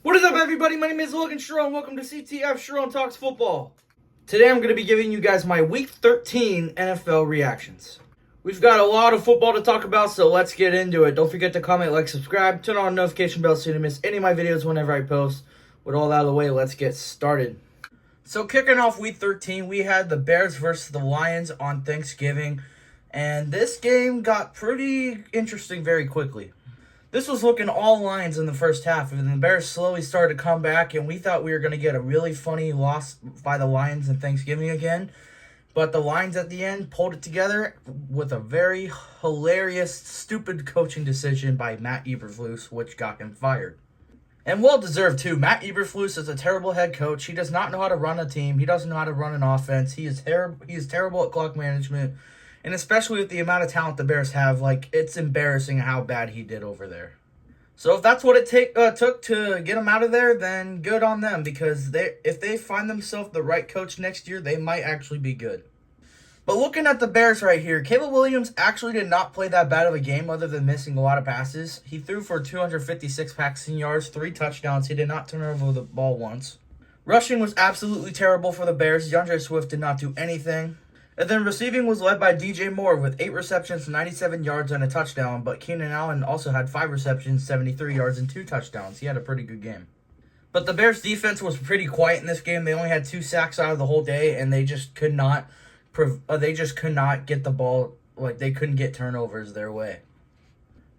What is up, everybody? My name is Logan Sharon. Welcome to CTF Sharon Talks Football. Today I'm going to be giving you guys my Week 13 NFL reactions. We've got a lot of football to talk about, so let's get into it. Don't forget to comment, like, subscribe, turn on notification bell so you don't miss any of my videos whenever I post. With all out of the way, let's get started. So kicking off Week 13, we had the Bears versus the Lions on Thanksgiving, and this game got pretty interesting very quickly. This was looking all Lions in the first half, and the Bears slowly started to come back, and we thought we were going to get a really funny loss by the Lions in Thanksgiving again. But the Lions at the end pulled it together with a very hilarious, stupid coaching decision by Matt Eberflus, which got him fired. And well-deserved, too. Matt Eberflus is a terrible head coach. He does not know how to run a team. He doesn't know how to run an offense. He is terrible at clock management. And especially with the amount of talent the Bears have, it's embarrassing how bad he did over there. So if that's what it took to get him out of there, then good on them. Because if they find themselves the right coach next year, they might actually be good. But looking at the Bears right here, Caleb Williams actually did not play that bad of a game other than missing a lot of passes. He threw for 256 passing yards, 3 touchdowns. He did not turn over the ball once. Rushing was absolutely terrible for the Bears. DeAndre Swift did not do anything. And then receiving was led by DJ Moore with 8 receptions, 97 yards, and a touchdown. But Keenan Allen also had 5 receptions, 73 yards, and 2 touchdowns. He had a pretty good game. But the Bears' defense was pretty quiet in this game. They only had 2 sacks out of the whole day, and they just could not get the ball. They couldn't get turnovers their way.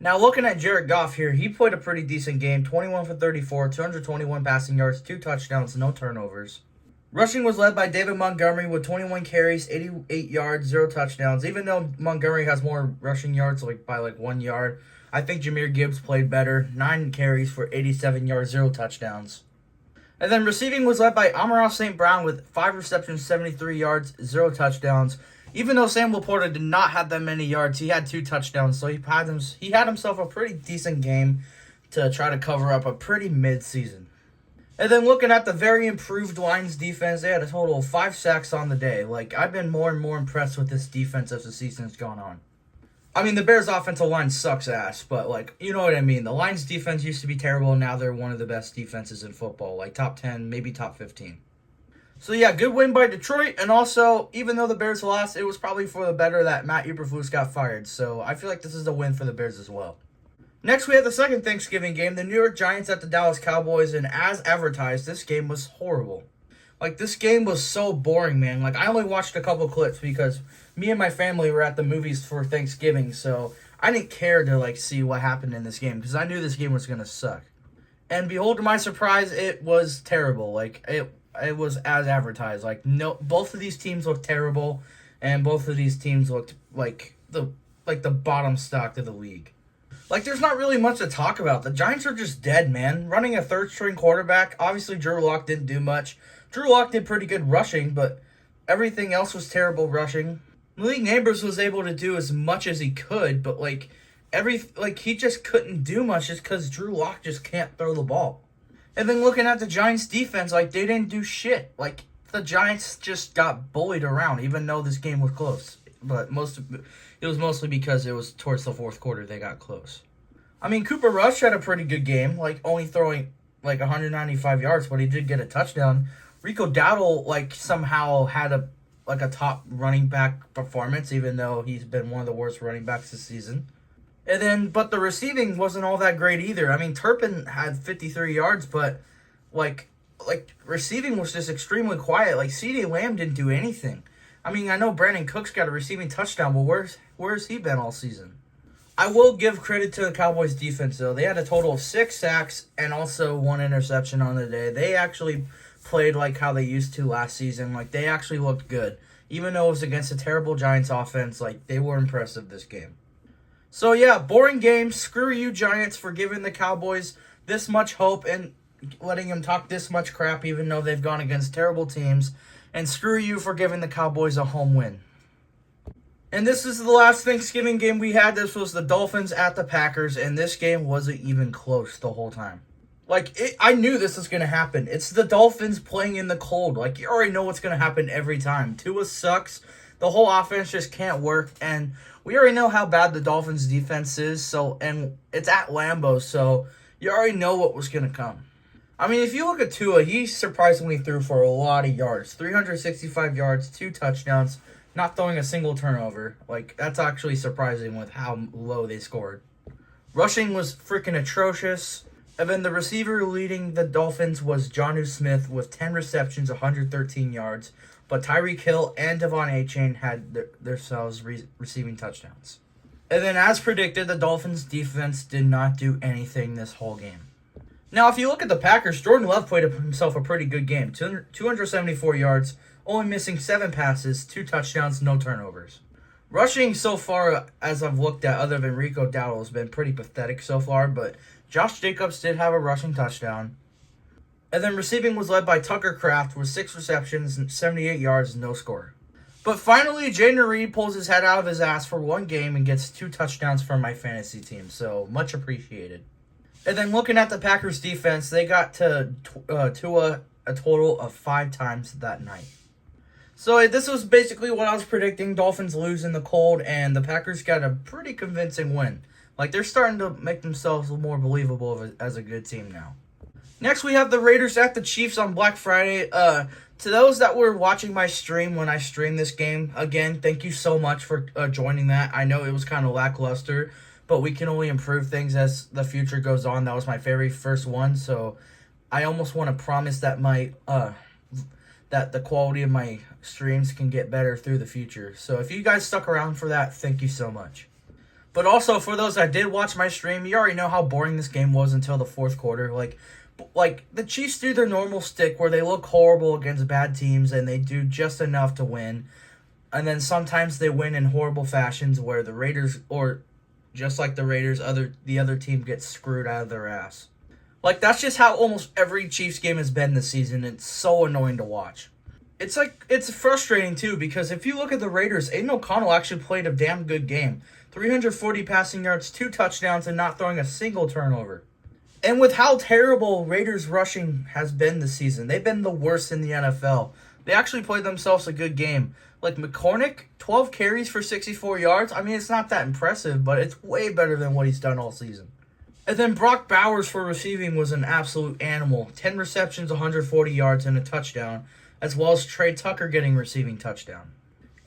Now, looking at Jared Goff here, he played a pretty decent game. 21 for 34, 221 passing yards, 2 touchdowns, no turnovers. Rushing was led by David Montgomery with 21 carries, 88 yards, 0 touchdowns. Even though Montgomery has more rushing yards by 1 yard, I think Jahmyr Gibbs played better. 9 carries for 87 yards, 0 touchdowns. And then receiving was led by Amon-Ra St. Brown with 5 receptions, 73 yards, 0 touchdowns. Even though Sam Laporta did not have that many yards, he had 2 touchdowns. So he had himself a pretty decent game to try to cover up a pretty mid-season. And then looking at the very improved Lions defense, they had a total of 5 sacks on the day. I've been more and more impressed with this defense as the season's gone on. I mean, the Bears' offensive line sucks ass, but, you know what I mean. The Lions' defense used to be terrible, and now they're one of the best defenses in football. Top 10, maybe top 15. So, yeah, good win by Detroit. And also, even though the Bears lost, it was probably for the better that Matt Eberflus got fired. So, I feel like this is a win for the Bears as well. Next, we had the second Thanksgiving game, the New York Giants at the Dallas Cowboys, and as advertised, this game was horrible. This game was so boring, man. I only watched a couple clips because me and my family were at the movies for Thanksgiving, so I didn't care to, see what happened in this game because I knew this game was going to suck. And behold to my surprise, it was terrible. It was as advertised. No, both of these teams looked terrible, and both of these teams looked like the bottom stock of the league. There's not really much to talk about. The Giants are just dead, man. Running a third-string quarterback. Obviously, Drew Lock didn't do much. Drew Lock did pretty good rushing, but everything else was terrible rushing. Malik Nabers was able to do as much as he could, but, he just couldn't do much just because Drew Lock just can't throw the ball. And then looking at the Giants' defense, they didn't do shit. The Giants just got bullied around, even though this game was close. But it was mostly because it was towards the fourth quarter they got close. I mean, Cooper Rush had a pretty good game, only throwing 195 yards, but he did get a touchdown. Rico Dowdle somehow had a top running back performance, even though he's been one of the worst running backs this season. But the receiving wasn't all that great either. I mean, Turpin had 53 yards, but receiving was just extremely quiet. CeeDee Lamb didn't do anything. I mean, I know Brandon Cooks got a receiving touchdown, but where's he been all season? I will give credit to the Cowboys' defense, though. They had a total of 6 sacks and also 1 interception on the day. They actually played how they used to last season. They actually looked good. Even though it was against a terrible Giants offense, they were impressive this game. So, yeah, boring game. Screw you, Giants, for giving the Cowboys this much hope and letting them talk this much crap, even though they've gone against terrible teams. And screw you for giving the Cowboys a home win. And this is the last Thanksgiving game we had. This was the Dolphins at the Packers, and this game wasn't even close the whole time. I knew this was going to happen. It's the Dolphins playing in the cold. You already know what's going to happen every time. Tua sucks. The whole offense just can't work, and we already know how bad the Dolphins' defense is, and it's at Lambeau, so you already know what was going to come. I mean, if you look at Tua, he surprisingly threw for a lot of yards. 365 yards, 2 touchdowns, not throwing a single turnover. Like, that's actually surprising with how low they scored. Rushing was freaking atrocious. And then the receiver leading the Dolphins was Jonnu Smith with 10 receptions, 113 yards. But Tyreek Hill and Devon Achane had themselves receiving touchdowns. And then, as predicted, the Dolphins' defense did not do anything this whole game. Now, if you look at the Packers, Jordan Love played himself a pretty good game. 274 yards, only missing 7 passes, 2 touchdowns, no turnovers. Rushing so far, as I've looked at, other than Rico Dowdle, has been pretty pathetic so far, but Josh Jacobs did have a rushing touchdown. And then receiving was led by Tucker Kraft with 6 receptions, 78 yards, no score. But finally, Jaden Reed pulls his head out of his ass for one game and gets 2 touchdowns for my fantasy team, so much appreciated. And then looking at the Packers defense, they got to Tua a total of 5 times that night. So this was basically what I was predicting. Dolphins lose in the cold, and the Packers got a pretty convincing win. Like, they're starting to make themselves more believable as a good team now. Next, we have the Raiders at the Chiefs on Black Friday. To those that were watching my stream when I streamed this game, again, thank you so much for joining that. I know it was kind of lackluster, but we can only improve things as the future goes on. That was my very first one, so I almost want to promise that that the quality of my streams can get better through the future. So if you guys stuck around for that, thank you so much. But also, for those that did watch my stream, you already know how boring this game was until the fourth quarter. Like the Chiefs do their normal stick where they look horrible against bad teams and they do just enough to win. And then sometimes they win in horrible fashions where the Raiders, or just like the Raiders, the other team gets screwed out of their ass. Like, that's just how almost every Chiefs game has been this season. It's so annoying to watch. It's frustrating, too, because if you look at the Raiders, Aiden O'Connell actually played a damn good game. 340 passing yards, 2 touchdowns, and not throwing a single turnover. And with how terrible Raiders rushing has been this season, they've been the worst in the NFL. They actually played themselves a good game. Like, McCormick, 12 carries for 64 yards. I mean, it's not that impressive, but it's way better than what he's done all season. And then Brock Bowers for receiving was an absolute animal. 10 receptions, 140 yards, and a touchdown, as well as Trey Tucker getting receiving touchdown.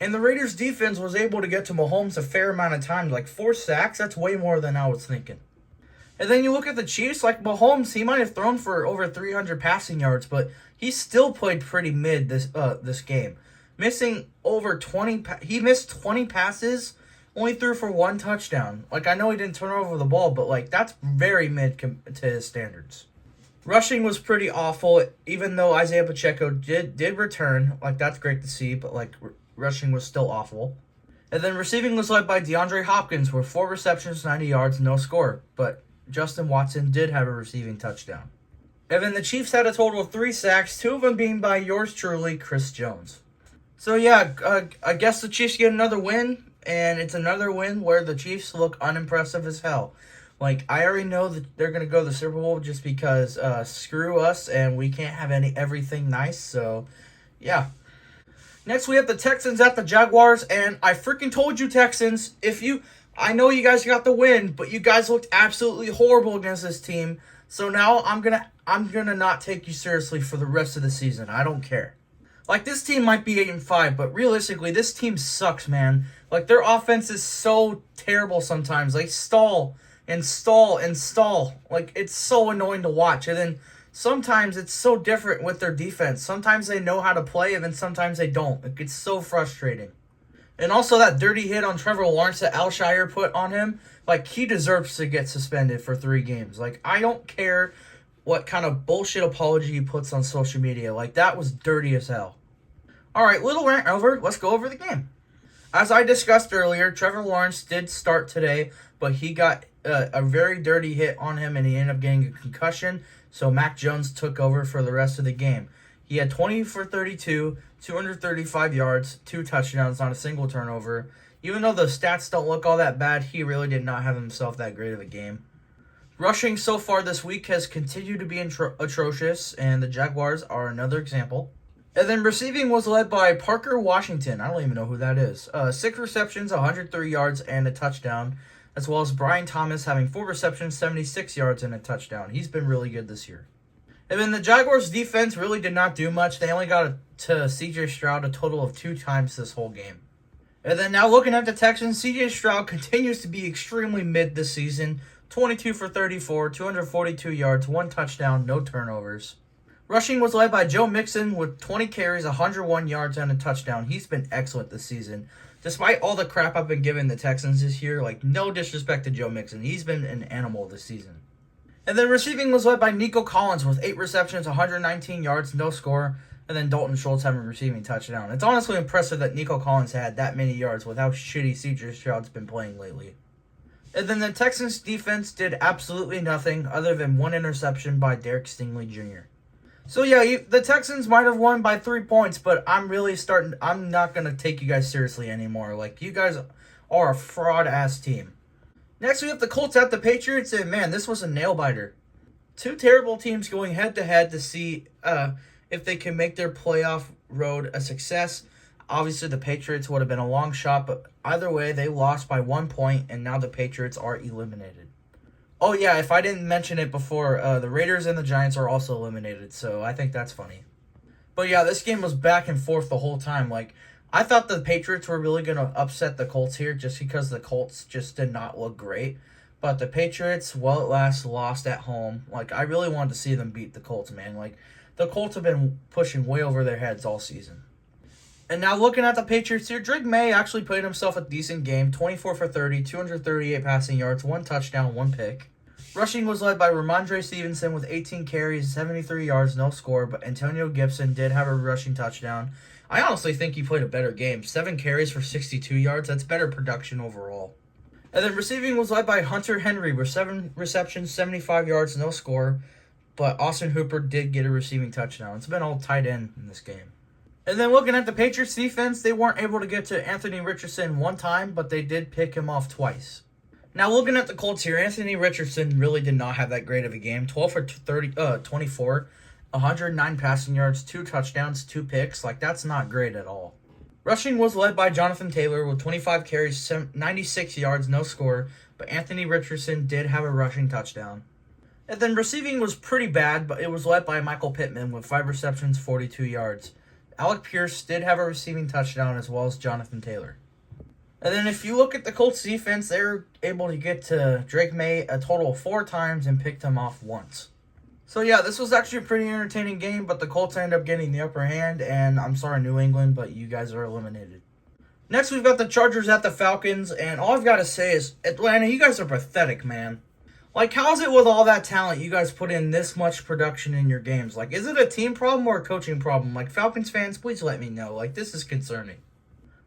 And the Raiders defense was able to get to Mahomes a fair amount of time, like 4 sacks. That's way more than I was thinking. And then you look at the Chiefs, like Mahomes, he might have thrown for over 300 passing yards, but he still played pretty mid this game. Missing over 20, he missed 20 passes, only threw for 1 touchdown. Like, I know he didn't turn over the ball, but like that's very mid to his standards. Rushing was pretty awful, even though Isaiah Pacheco did return. Like, that's great to see, but like rushing was still awful. And then receiving was led by DeAndre Hopkins with 4 receptions, 90 yards, no score. But Justin Watson did have a receiving touchdown. And then the Chiefs had a total of 3 sacks, 2 of them being by yours truly, Chris Jones. So yeah, I guess the Chiefs get another win, and it's another win where the Chiefs look unimpressive as hell. Like, I already know that they're going to go to the Super Bowl just because screw us and we can't have everything nice, so yeah. Next, we have the Texans at the Jaguars, and I freaking told you, Texans, I know you guys got the win, but you guys looked absolutely horrible against this team, so now I'm gonna not take you seriously for the rest of the season. I don't care. Like, this team might be 8-5, but realistically, this team sucks, man. Like, their offense is so terrible sometimes. They stall and stall and stall. Like, it's so annoying to watch. And then sometimes it's so different with their defense. Sometimes they know how to play, and then sometimes they don't. It gets so frustrating. And also that dirty hit on Trevor Lawrence that Al Shire put on him, like, he deserves to get suspended for 3 games. Like, I don't care what kind of bullshit apology he puts on social media. Like, that was dirty as hell. Alright, little rant over. Let's go over the game. As I discussed earlier, Trevor Lawrence did start today, but he got a very dirty hit on him, and he ended up getting a concussion, so Mac Jones took over for the rest of the game. He had 20 for 32, 235 yards, 2 touchdowns, not a single turnover. Even though the stats don't look all that bad, he really did not have himself that great of a game. Rushing so far this week has continued to be atrocious, and the Jaguars are another example. And then receiving was led by Parker Washington. I don't even know who that is. 6 receptions, 103 yards, and a touchdown, as well as Brian Thomas having 4 receptions, 76 yards, and a touchdown. He's been really good this year. And then the Jaguars defense really did not do much. They only got to C.J. Stroud a total of 2 times this whole game. And then now looking at the Texans, C.J. Stroud continues to be extremely mid this season. 22 for 34, 242 yards, 1 touchdown, no turnovers. Rushing was led by Joe Mixon with 20 carries, 101 yards, and a touchdown. He's been excellent this season. Despite all the crap I've been giving the Texans this year, like, no disrespect to Joe Mixon. He's been an animal this season. And then receiving was led by Nico Collins with 8 receptions, 119 yards, no score. And then Dalton Schultz having a receiving touchdown. It's honestly impressive that Nico Collins had that many yards with how shitty C.J. Stroud's been playing lately. And then the Texans defense did absolutely nothing other than 1 interception by Derek Stingley Jr. So yeah, the Texans might have won by 3 points, but I'm not going to take you guys seriously anymore. Like, you guys are a fraud-ass team. Next, we have the Colts at the Patriots, and man, this was a nail-biter. 2 terrible teams going head-to-head to see if they can make their playoff road a success. Obviously, the Patriots would have been a long shot, but either way, they lost by 1 point, and now the Patriots are eliminated. Oh yeah, if I didn't mention it before, the Raiders and the Giants are also eliminated, so I think that's funny. But yeah, this game was back and forth the whole time. Like, I thought the Patriots were really going to upset the Colts here just because the Colts just did not look great. But the Patriots, well, at last, lost at home. Like, I really wanted to see them beat the Colts, man. Like, the Colts have been pushing way over their heads all season. And now looking at the Patriots here, Drake May actually played himself a decent game. 24 for 30, 238 passing yards, 1 touchdown, 1 pick. Rushing was led by Ramondre Stevenson with 18 carries, 73 yards, no score. But Antonio Gibson did have a rushing touchdown. I honestly think he played a better game. 7 carries for 62 yards. That's better production overall. And then receiving was led by Hunter Henry with 7 receptions, 75 yards, no score. But Austin Hooper did get a receiving touchdown. It's been all tight end in this game. And then looking at the Patriots defense, they weren't able to get to Anthony Richardson 1 time, but they did pick him off twice. Now looking at the Colts here, Anthony Richardson really did not have that great of a game. 12 for 24, 109 passing yards, 2 touchdowns, 2 picks. Like, that's not great at all. Rushing was led by Jonathan Taylor with 25 carries, 96 yards, no score. But Anthony Richardson did have a rushing touchdown. And then receiving was pretty bad, but it was led by Michael Pittman with 5 receptions, 42 yards. Alec Pierce did have a receiving touchdown as well as Jonathan Taylor. And then if you look at the Colts defense, they were able to get to Drake May a total of 4 times and picked him off once. So yeah, this was actually a pretty entertaining game, but the Colts ended up getting the upper hand, and I'm sorry, New England, but you guys are eliminated. Next, we've got the Chargers at the Falcons, and all I've got to say is, Atlanta, you guys are pathetic, man. Like, how's it with all that talent you guys put in this much production in your games? Like, is it a team problem or a coaching problem? Like, Falcons fans, please let me know. Like, this is concerning.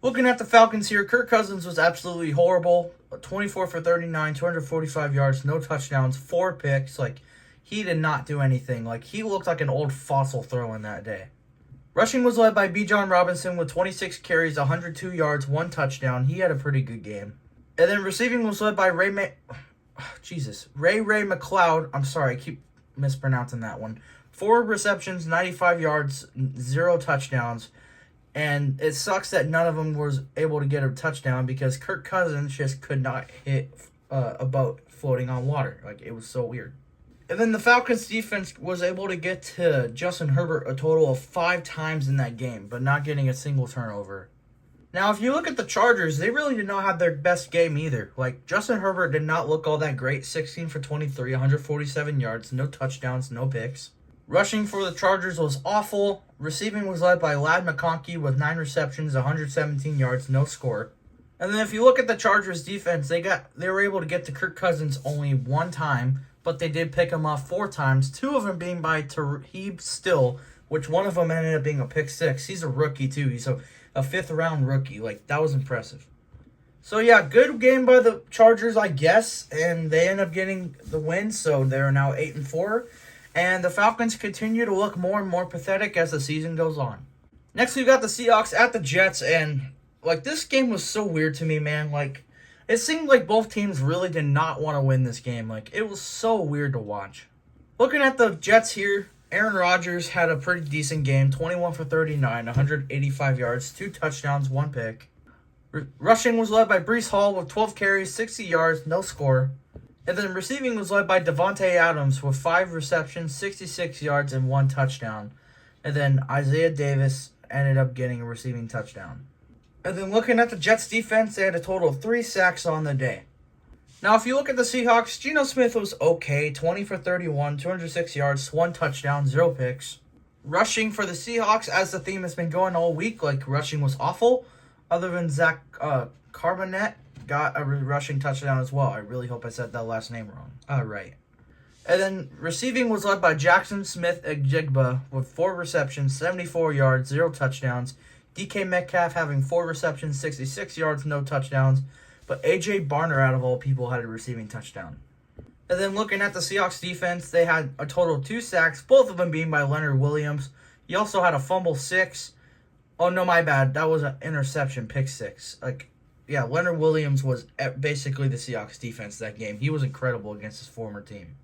Looking at the Falcons here, Kirk Cousins was absolutely horrible. 24 for 39, 245 yards, no touchdowns, 4 picks. Like, he did not do anything. Like, he looked like an old fossil throwing that day. Rushing was led by Bijan Robinson with 26 carries, 102 yards, 1 touchdown. He had a pretty good game. And then receiving was led by Ray McLeod. I'm sorry, I keep mispronouncing that one. 4 receptions, 95 yards, 0 touchdowns. And it sucks that none of them was able to get a touchdown because Kirk Cousins just could not hit a boat floating on water. Like, it was so weird. And then the Falcons defense was able to get to Justin Herbert a total of 5 times in that game, but not getting a single turnover. Now, if you look at the Chargers, they really did not have their best game either. Like, Justin Herbert did not look all that great. 16 for 23, 147 yards, no touchdowns, no picks. Rushing for the Chargers was awful. Receiving was led by Ladd McConkey with 9 receptions, 117 yards, no score. And then if you look at the Chargers defense, they were able to get to Kirk Cousins only 1 time, but they did pick him off 4 times, 2 of them being by Tarheeb Still, which one of them ended up being a pick 6. He's a rookie too. He's a 5th-round rookie. Like, that was impressive. So yeah, good game by the Chargers, I guess, and they end up getting the win, so they're now 8-4. And the Falcons continue to look more and more pathetic as the season goes on. Next, we got the Seahawks at the Jets, and, like, this game was so weird to me, man. Like, it seemed like both teams really did not want to win this game. Like, it was so weird to watch. Looking at the Jets here, Aaron Rodgers had a pretty decent game. 21 for 39, 185 yards, 2 touchdowns, 1 pick. Rushing was led by Breece Hall with 12 carries, 60 yards, no score. And then receiving was led by Devontae Adams with 5 receptions, 66 yards, and 1 touchdown. And then Isaiah Davis ended up getting a receiving touchdown. And then looking at the Jets defense, they had a total of 3 sacks on the day. Now, if you look at the Seahawks, Geno Smith was okay, 20 for 31, 206 yards, 1 touchdown, 0 picks. Rushing for the Seahawks, as the theme has been going all week, like rushing was awful. Other than Zach Carbonet got a rushing touchdown as well. I really hope I said that last name wrong. Right. And then receiving was led by Jackson Smith-Njigba with 4 receptions, 74 yards, 0 touchdowns. DK Metcalf having 4 receptions, 66 yards, no touchdowns. But A.J. Barner, out of all people, had a receiving touchdown. And then looking at the Seahawks defense, they had a total of 2 sacks, both of them being by Leonard Williams. He also had a fumble 6. Oh, no, my bad. That was an interception, pick 6. Leonard Williams was basically the Seahawks defense that game. He was incredible against his former team.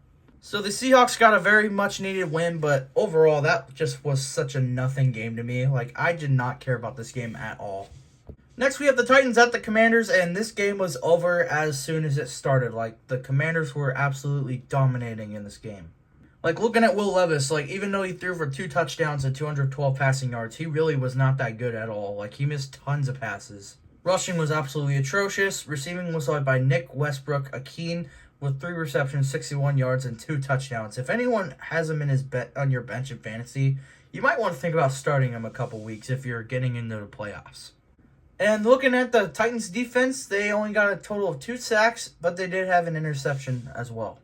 So the Seahawks got a very much needed win, but overall, that just was such a nothing game to me. I did not care about this game at all. Next, we have the Titans at the Commanders, and this game was over as soon as it started. The Commanders were absolutely dominating in this game. Looking at Will Levis, even though he threw for 2 touchdowns and 212 passing yards, he really was not that good at all. He missed tons of passes. Rushing was absolutely atrocious. Receiving was led by Nick Westbrook-Ikhine with 3 receptions, 61 yards, and 2 touchdowns. If anyone has him in his on your bench in fantasy, you might want to think about starting him a couple weeks if you're getting into the playoffs. And looking at the Titans defense, they only got a total of 2 sacks, but they did have an interception as well.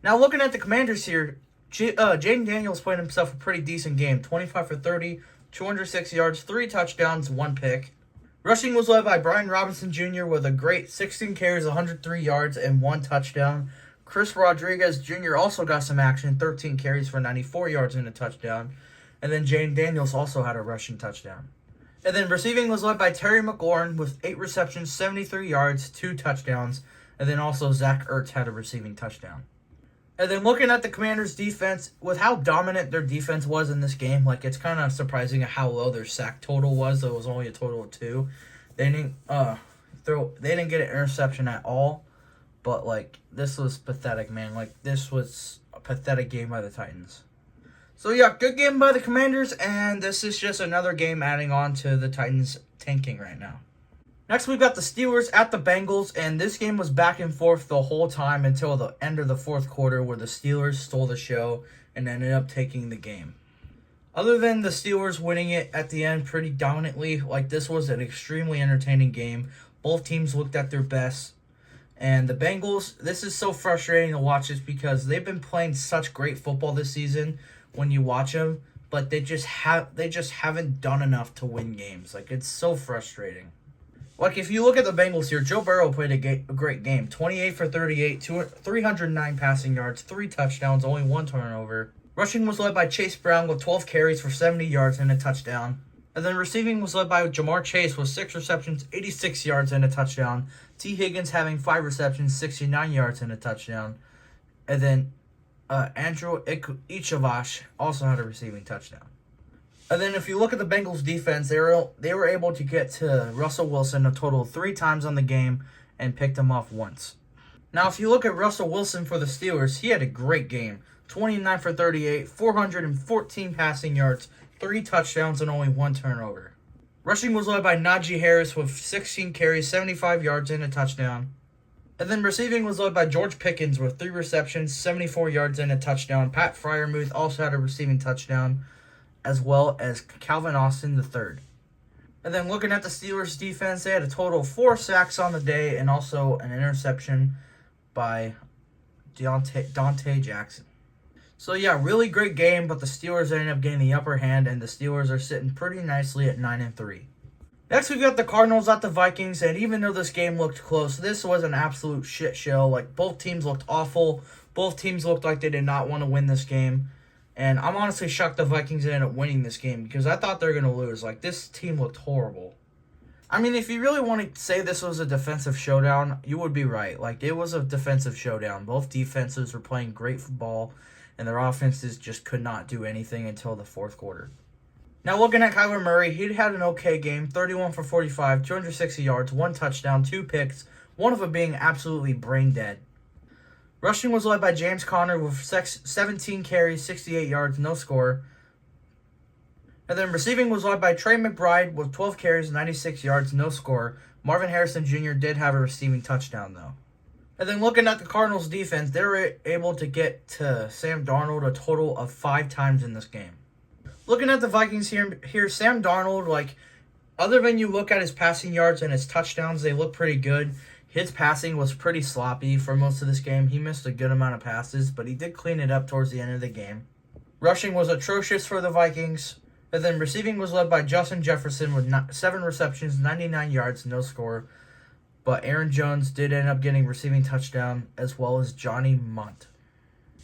Now looking at the Commanders here, Jaden Daniels played himself a pretty decent game. 25 for 30, 206 yards, 3 touchdowns, 1 pick. Rushing was led by Brian Robinson Jr. with a great 16 carries, 103 yards, and 1 touchdown. Chris Rodriguez Jr. also got some action, 13 carries for 94 yards and a touchdown. And then Jaden Daniels also had a rushing touchdown. And then receiving was led by Terry McLaurin with 8 receptions, 73 yards, 2 touchdowns. And then also Zach Ertz had a receiving touchdown. And then looking at the Commanders' defense, with how dominant their defense was in this game, it's kind of surprising how low their sack total was. It was only a total of 2. They didn't get an interception at all. But this was pathetic, man. This was a pathetic game by the Titans. So yeah, good game by the Commanders, and this is just another game adding on to the Titans tanking right now. Next, we've got the Steelers at the Bengals, and this game was back and forth the whole time until the end of the 4th quarter, where the Steelers stole the show and ended up taking the game. Other than the Steelers winning it at the end pretty dominantly, this was an extremely entertaining game. Both teams looked at their best. And the Bengals, this is so frustrating to watch just because they've been playing such great football this season when you watch them, but they just haven't done enough to win games. It's so frustrating. If you look at the Bengals here, Joe Burrow played a great game. 28 for 38, 309 passing yards, 3 touchdowns, only 1 turnover. Rushing was led by Chase Brown with 12 carries for 70 yards and a touchdown. And then receiving was led by Jamar Chase with 6 receptions, 86 yards and a touchdown. T. Higgins having 5 receptions, 69 yards and a touchdown. And then Andrew Ichavash also had a receiving touchdown. And then if you look at the Bengals defense, they were able to get to Russell Wilson a total of 3 times on the game and picked him off once. Now, if you look at Russell Wilson for the Steelers, he had a great game. 29 for 38, 414 passing yards, 3 touchdowns, and only 1 turnover. Rushing was led by Najee Harris with 16 carries, 75 yards, and a touchdown. And then receiving was led by George Pickens with 3 receptions, 74 yards, and a touchdown. Pat Freiermuth also had a receiving touchdown, as well as Calvin Austin III. And then looking at the Steelers' defense, they had a total of 4 sacks on the day and also an interception by Dante Jackson. So yeah, really great game, but the Steelers ended up getting the upper hand, and the Steelers are sitting pretty nicely at 9-3. Next, we've got the Cardinals at the Vikings, and even though this game looked close, this was an absolute shit show. Both teams looked awful. Both teams looked like they did not want to win this game. And I'm honestly shocked the Vikings ended up winning this game because I thought they were going to lose. This team looked horrible. I mean, if you really want to say this was a defensive showdown, you would be right. It was a defensive showdown. Both defenses were playing great football, and their offenses just could not do anything until the 4th quarter. Now, looking at Kyler Murray, he had an okay game. 31 for 45, 260 yards, 1 touchdown, 2 picks, one of them being absolutely brain dead. Rushing was led by James Conner with 17 carries, 68 yards, no score. And then receiving was led by Trey McBride with 12 carries, 96 yards, no score. Marvin Harrison Jr. did have a receiving touchdown, though. And then looking at the Cardinals' defense, they were able to get to Sam Darnold a total of 5 times in this game. Looking at the Vikings here, Sam Darnold, like, other than you look at his passing yards and his touchdowns, they look pretty good. His passing was pretty sloppy for most of this game. He missed a good amount of passes, but he did clean it up towards the end of the game. Rushing was atrocious for the Vikings. And then receiving was led by Justin Jefferson with 7 receptions, 99 yards, no score. But Aaron Jones did end up getting receiving touchdown, as well as Johnny Munt.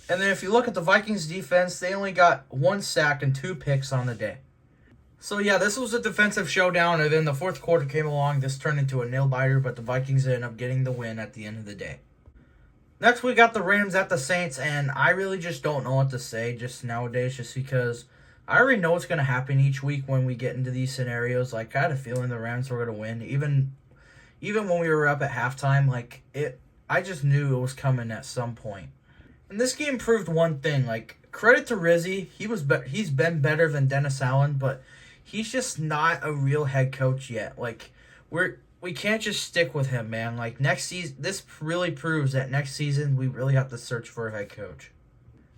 And then if you look at the Vikings defense, they only got 1 sack and 2 picks on the day. So yeah, this was a defensive showdown, and then the fourth quarter came along. This turned into a nail-biter, but the Vikings ended up getting the win at the end of the day. Next, we got the Rams at the Saints, and I really just don't know what to say just nowadays, just because I already know what's going to happen each week when we get into these scenarios. Like, I had a feeling the Rams were going to win. Even when we were up at halftime, I just knew it was coming at some point. And this game proved one thing. Like, credit to Rizzi. He's been better than Dennis Allen, but he's just not a real head coach yet. Like, we can't just stick with him, man. Like, next season, this really proves that next season we really have to search for a head coach.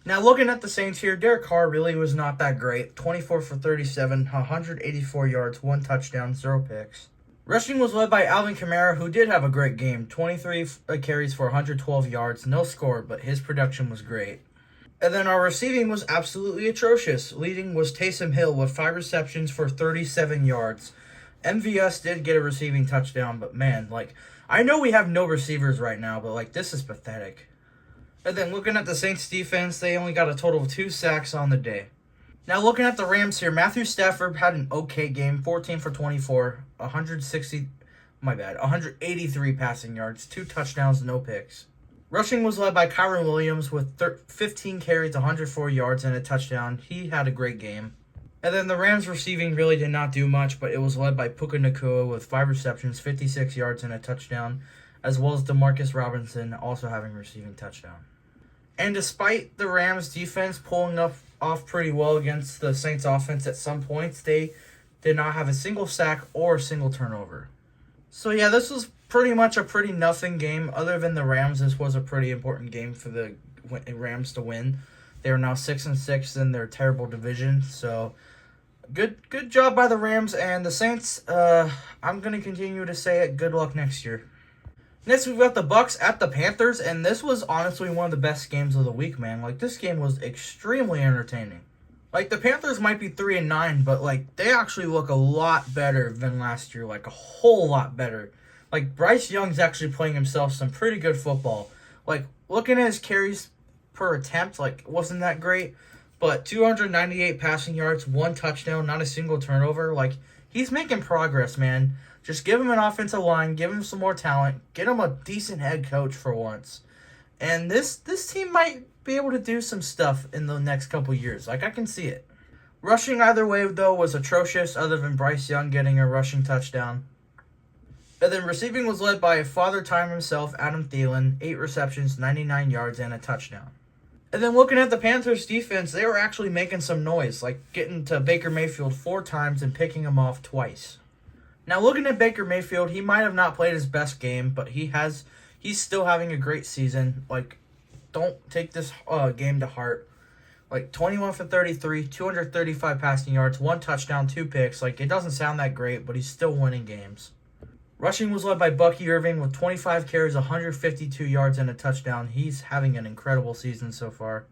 Now, looking at the Saints here, Derek Carr really was not that great. 24 for 37, 184 yards, 1 touchdown, 0 picks. Rushing was led by Alvin Kamara, who did have a great game. 23 carries for 112 yards, no score, but his production was great. And then our receiving was absolutely atrocious. Leading was Taysom Hill with 5 receptions for 37 yards. MVS did get a receiving touchdown, but man, I know we have no receivers right now, but this is pathetic. And then looking at the Saints defense, they only got a total of 2 sacks on the day. Now looking at the Rams here, Matthew Stafford had an okay game, 14 for 24, 183 passing yards, 2 touchdowns, no picks. Rushing was led by Kyren Williams with 15 carries, 104 yards, and a touchdown. He had a great game. And then the Rams receiving really did not do much, but it was led by Puka Nacua with 5 receptions, 56 yards, and a touchdown, as well as Demarcus Robinson also having a receiving touchdown. And despite the Rams defense pulling off pretty well against the Saints offense at some points, they did not have a single sack or a single turnover. So yeah, this was pretty much a pretty nothing game. Other than the Rams, this was a pretty important game for the Rams to win. They are now 6-6 in their terrible division. So good job by the Rams and the Saints. I'm going to continue to say it. Good luck next year. Next, we've got the Bucks at the Panthers, and this was honestly one of the best games of the week, man. This game was extremely entertaining. The Panthers might be 3-9, but, they actually look a lot better than last year. A whole lot better. Bryce Young's actually playing himself some pretty good football. Looking at his carries per attempt, wasn't that great. But 298 passing yards, 1 touchdown, not a single turnover. He's making progress, man. Just give him an offensive line, give him some more talent, get him a decent head coach for once. And this team might be able to do some stuff in the next couple years. I can see it. Rushing either way, though, was atrocious, other than Bryce Young getting a rushing touchdown. And then receiving was led by Father Time himself, Adam Thielen, 8 receptions, 99 yards, and a touchdown. And then looking at the Panthers' defense, they were actually making some noise, getting to Baker Mayfield 4 times and picking him off twice. Now, looking at Baker Mayfield, he might have not played his best game, but he's still having a great season. Don't take this game to heart. 21 for 33, 235 passing yards, 1 touchdown, 2 picks. It doesn't sound that great, but he's still winning games. Rushing was led by Bucky Irving with 25 carries, 152 yards, and a touchdown. He's having an incredible season so far.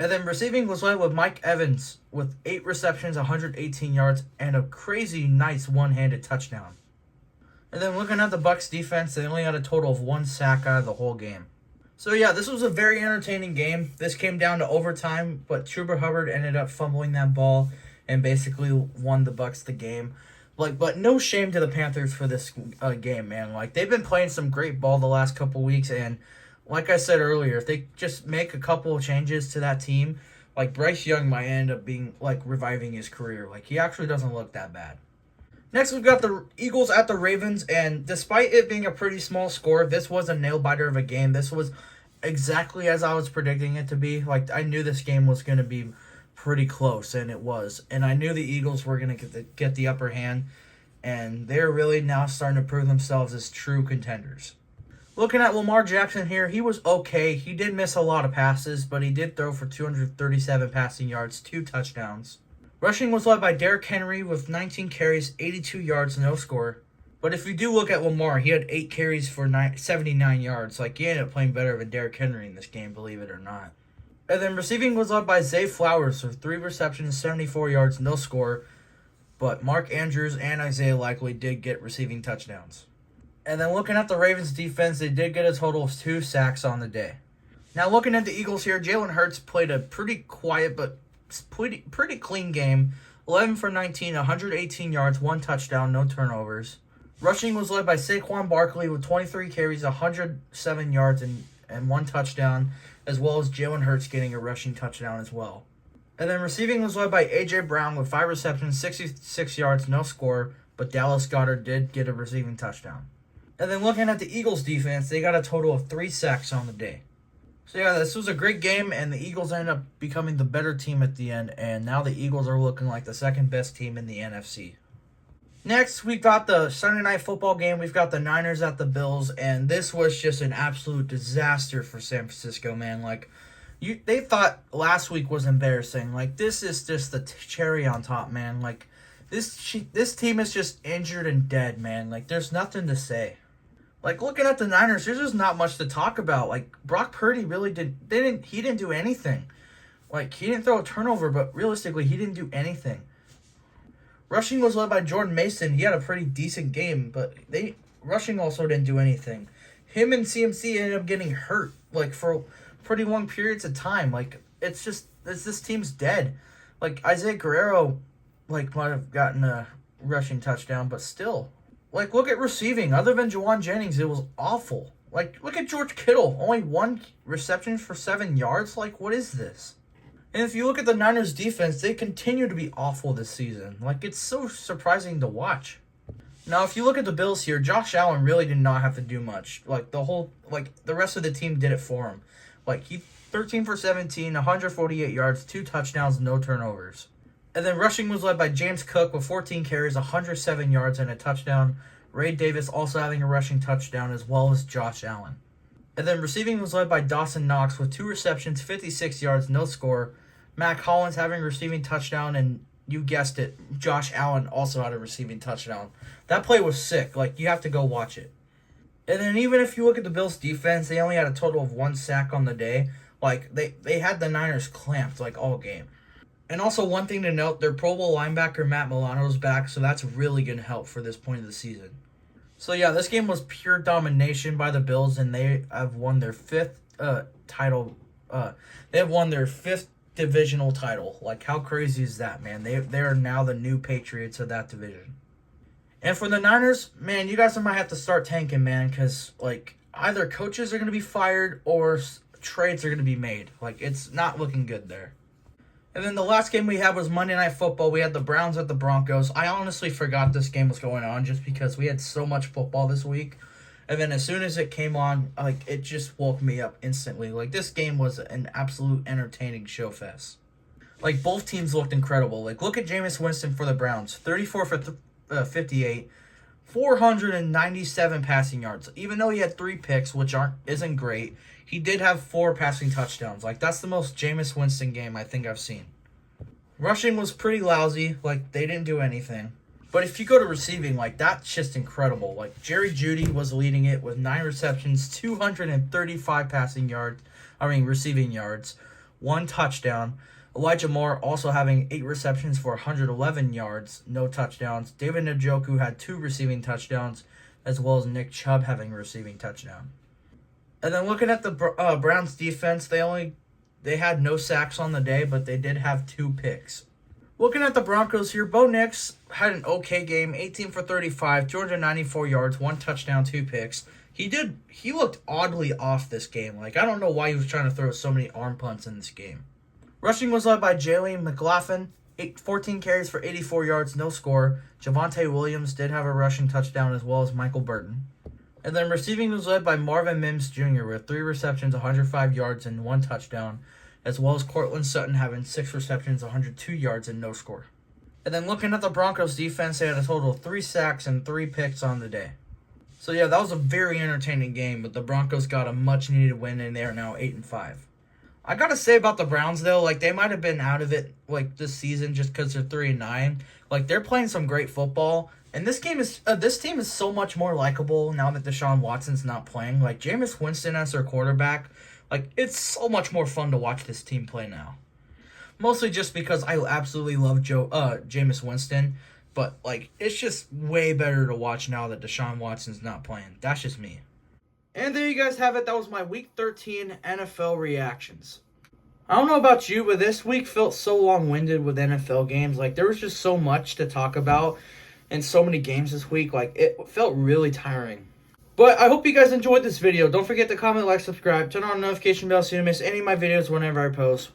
And then receiving was led with Mike Evans with 8 receptions, 118 yards, and a crazy nice one-handed touchdown. And then looking at the Bucs defense, they only had a total of 1 sack out of the whole game. So yeah, this was a very entertaining game. This came down to overtime, but Chuba Hubbard ended up fumbling that ball and basically won the Bucs the game. But no shame to the Panthers for this game, man. They've been playing some great ball the last couple weeks, and like I said earlier, if they just make a couple of changes to that team, Bryce Young might end up being, reviving his career. He actually doesn't look that bad. Next, we've got the Eagles at the Ravens, and despite it being a pretty small score, this was a nail-biter of a game. This was exactly as I was predicting it to be. Like, I knew this game was going to be pretty close, and it was. And I knew the Eagles were going to get the upper hand, and they're really now starting to prove themselves as true contenders. Looking at Lamar Jackson here, he was okay. He did miss a lot of passes, but he did throw for 237 passing yards, 2 touchdowns. Rushing was led by Derrick Henry with 19 carries, 82 yards, no score. But if you do look at Lamar, he had 8 carries for 79 yards. Like, he ended up playing better than Derrick Henry in this game, believe it or not. And then receiving was led by Zay Flowers with 3 receptions, 74 yards, no score. But Mark Andrews and Isaiah Likely did get receiving touchdowns. And then looking at the Ravens defense, they did get a total of 2 sacks on the day. Now looking at the Eagles here, Jalen Hurts played a pretty quiet but pretty clean game. 11 for 19, 118 yards, 1 touchdown, no turnovers. Rushing was led by Saquon Barkley with 23 carries, 107 yards, and 1 touchdown, as well as Jalen Hurts getting a rushing touchdown as well. And then receiving was led by A.J. Brown with 5 receptions, 66 yards, no score, but Dallas Goedert did get a receiving touchdown. And then looking at the Eagles defense, they got a total of 3 sacks on the day. So yeah, this was a great game, and the Eagles ended up becoming the better team at the end, and now the Eagles are looking like the second best team in the NFC. Next, we got the Sunday Night Football game. We've got the Niners at the Bills, and this was just an absolute disaster for San Francisco, man. Like, they thought last week was embarrassing. Like, this is just the cherry on top, man. Like, this team is just injured and dead, man. Like, there's nothing to say. Like, looking at the Niners, there's just not much to talk about. Like, Brock Purdy really didn't do anything. Like, he didn't throw a turnover, but realistically, he didn't do anything. Rushing was led by Jordan Mason. He had a pretty decent game, but rushing also didn't do anything. Him and CMC ended up getting hurt, like, for pretty long periods of time. Like, this team's dead. Like, Isaiah Guerrero, like, might have gotten a rushing touchdown, but still. Like, look at receiving. Other than Juwan Jennings, it was awful. Like, look at George Kittle. Only 1 reception for 7 yards? Like, what is this? And if you look at the Niners defense, they continue to be awful this season. Like, it's so surprising to watch. Now, if you look at the Bills here, Josh Allen really did not have to do much. Like, the rest of the team did it for him. Like, he 13 for 17, 148 yards, 2 touchdowns, no turnovers. And then rushing was led by James Cook with 14 carries, 107 yards, and a touchdown. Ray Davis also having a rushing touchdown, as well as Josh Allen. And then receiving was led by Dawson Knox with 2 receptions, 56 yards, no score. Mac Hollins having a receiving touchdown, and you guessed it, Josh Allen also had a receiving touchdown. That play was sick. Like, you have to go watch it. And then even if you look at the Bills' defense, they only had a total of 1 sack on the day. Like, they had the Niners clamped, like, all game. And also, one thing to note, their Pro Bowl linebacker Matt Milano's back, so that's really going to help for this point of the season. So yeah, this game was pure domination by the Bills, and they have won their 5th title. They have won their 5th divisional title. Like, how crazy is that, man? They are now the new Patriots of that division. And for the Niners, man, you guys might have to start tanking, man, because, like, either coaches are going to be fired or trades are going to be made. Like, it's not looking good there. And then the last game we had was Monday Night Football. We had the Browns at the Broncos. I honestly forgot this game was going on just because we had so much football this week. And then as soon as it came on, like, it just woke me up instantly. Like, this game was an absolute entertaining show fest. Like, both teams looked incredible. Like, look at Jameis Winston for the Browns. 34 for 58. 497 passing yards. Even though he had 3 picks, which isn't great, he did have 4 passing touchdowns. Like, that's the most Jameis Winston game I think I've seen. Rushing was pretty lousy. Like, they didn't do anything. But if you go to receiving, like, that's just incredible. Like, Jerry Jeudy was leading it with 9 receptions, 235 receiving yards, 1 touchdown. Elijah Moore also having 8 receptions for 111 yards, no touchdowns. David Njoku had 2 receiving touchdowns, as well as Nick Chubb having a receiving touchdown. And then looking at the Browns defense, they had no sacks on the day, but they did have 2 picks. Looking at the Broncos here, Bo Nix had an okay game, 18 for 35, 294 yards, 1 touchdown, 2 picks. He looked oddly off this game. Like, I don't know why he was trying to throw so many arm punts in this game. Rushing was led by Jalen McLaughlin, 14 carries for 84 yards, no score. Javonte Williams did have a rushing touchdown, as well as Michael Burton. And then receiving was led by Marvin Mims Jr. with 3 receptions, 105 yards, and 1 touchdown, as well as Cortland Sutton having 6 receptions, 102 yards, and no score. And then looking at the Broncos defense, they had a total of 3 sacks and 3 picks on the day. So yeah, that was a very entertaining game, but the Broncos got a much-needed win, and they are now 8-5. I gotta say about the Browns, though, like, they might have been out of it, like, this season just because they're 3-9. Like, they're playing some great football. And this team is so much more likable now that Deshaun Watson's not playing. Like, Jameis Winston as their quarterback, like, it's so much more fun to watch this team play now. Mostly just because I absolutely love Jameis Winston. But, like, it's just way better to watch now that Deshaun Watson's not playing. That's just me. And there you guys have it. That was my Week 13 NFL reactions. I don't know about you, but this week felt so long-winded with NFL games. Like, there was just so much to talk about and so many games this week. Like, it felt really tiring. But I hope you guys enjoyed this video. Don't forget to comment, like, subscribe, turn on the notification bell so you don't miss any of my videos whenever I post.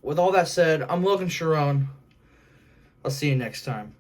With all that said, I'm Logan Sharon. I'll see you next time.